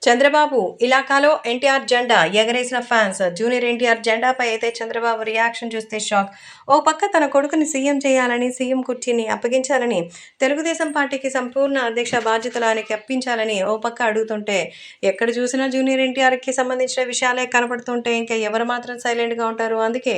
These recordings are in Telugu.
చంద్రబాబు ఇలాకాలో ఎన్టీఆర్ జెండా ఎగరేసిన ఫ్యాన్స్. జూనియర్ ఎన్టీఆర్ జెండాపై అయితే చంద్రబాబు రియాక్షన్ చూస్తే షాక్. ఓ పక్క తన కొడుకుని సీఎం చేయాలని, సీఎం కుర్చీని అప్పగించాలని, తెలుగుదేశం పార్టీకి సంపూర్ణ అధ్యక్ష బాధ్యతలు ఆయనకి అప్పించాలని ఓ పక్క అడుగుతుంటే, ఎక్కడ చూసినా జూనియర్ ఎన్టీఆర్కి సంబంధించిన విషయాలే కనపడుతుంటే ఇంకా ఎవరు మాత్రం సైలెంట్గా ఉంటారు. అందుకే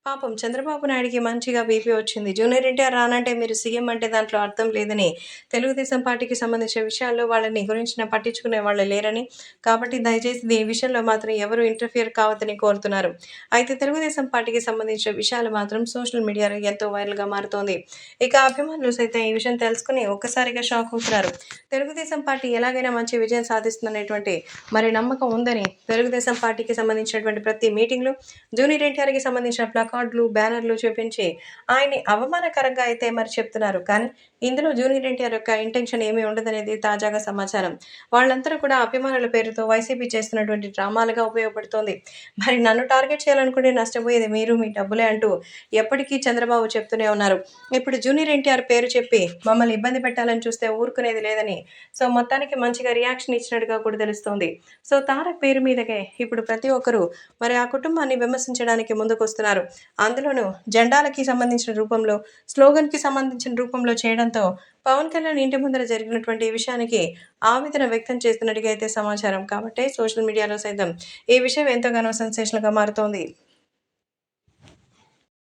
పాపం చంద్రబాబు నాయుడికి మంచిగా బీపీ వచ్చింది. జూనియర్ ఎన్టీఆర్ రానంటే మీరు సీఎం అంటే దాంట్లో అర్థం లేదని, తెలుగుదేశం పార్టీకి సంబంధించిన విషయాల్లో వాళ్ళని గురించి పట్టించుకునే వాళ్ళు లేరని, కాబట్టి దయచేసి దీని విషయంలో మాత్రం ఎవరు ఇంటర్ఫియర్ కావద్దని కోరుతున్నారు. అయితే తెలుగుదేశం పార్టీకి సంబంధించిన విషయాలు మాత్రం సోషల్ మీడియాలో ఎంతో వైరల్‌గా మారుతోంది. ఇక అభిమానులు సైతం ఈ విషయం తెలుసుకొని ఒక్కసారిగా షాక్ అవుతున్నారు. తెలుగుదేశం పార్టీ ఎలాగైనా మంచి విజయం సాధిస్తుందనేటువంటి మరి నమ్మకం ఉందని తెలుగుదేశం పార్టీకి సంబంధించినటువంటి ప్రతి మీటింగ్‌లో జూనియర్ ఎన్టీఆర్‌కి సంబంధించిన ప్లకార్డులు, బ్యానర్లు చూపించి ఆయన్ని అవమానకరంగా అయితే మరి చెప్తున్నారు. కానీ ఇందులో జూనియర్ ఎన్టీఆర్ యొక్క ఇంటెన్షన్ ఏమీ ఉండదనేది తాజాగా సమాచారం. వాళ్ళందరూ కూడా అభిమానుల పేరుతో వైసీపీ చేస్తున్నటువంటి డ్రామాలుగా ఉపయోగపడుతోంది. మరి నన్ను టార్గెట్ చేయాలనుకుంటే నష్టపోయేది మీరు, మీ డబ్బులే అంటూ ఎప్పటికీ చంద్రబాబు చెప్తూనే ఉన్నారు. ఇప్పుడు జూనియర్ ఎన్టీఆర్ పేరు చెప్పి మమ్మల్ని ఇబ్బంది పెట్టాలని చూస్తే ఊరుకునేది లేదని మొత్తానికి మంచిగా రియాక్షన్ ఇచ్చినట్టుగా కూడా తెలుస్తోంది. తారక్ పేరు మీదకే ఇప్పుడు ప్రతి ఒక్కరు మరి ఆ కుటుంబాన్ని విమర్శించడానికి ముందుకొస్తున్నారు. అందులోనూ జెండాలకి సంబంధించిన రూపంలో, స్లోగన్‌కి సంబంధించిన రూపంలో చేయడంతో పవన్ కళ్యాణ్ ఇంటి ముందర జరిగినటువంటి ఈ విషయానికి ఆవేదన వ్యక్తం చేస్తున్నట్టుగా అయితే సమాచారం. కాబట్టే సోషల్ మీడియాలో సైతం ఈ విషయం ఎంతగానో సెన్సేషనల్‌గా మారుతోంది.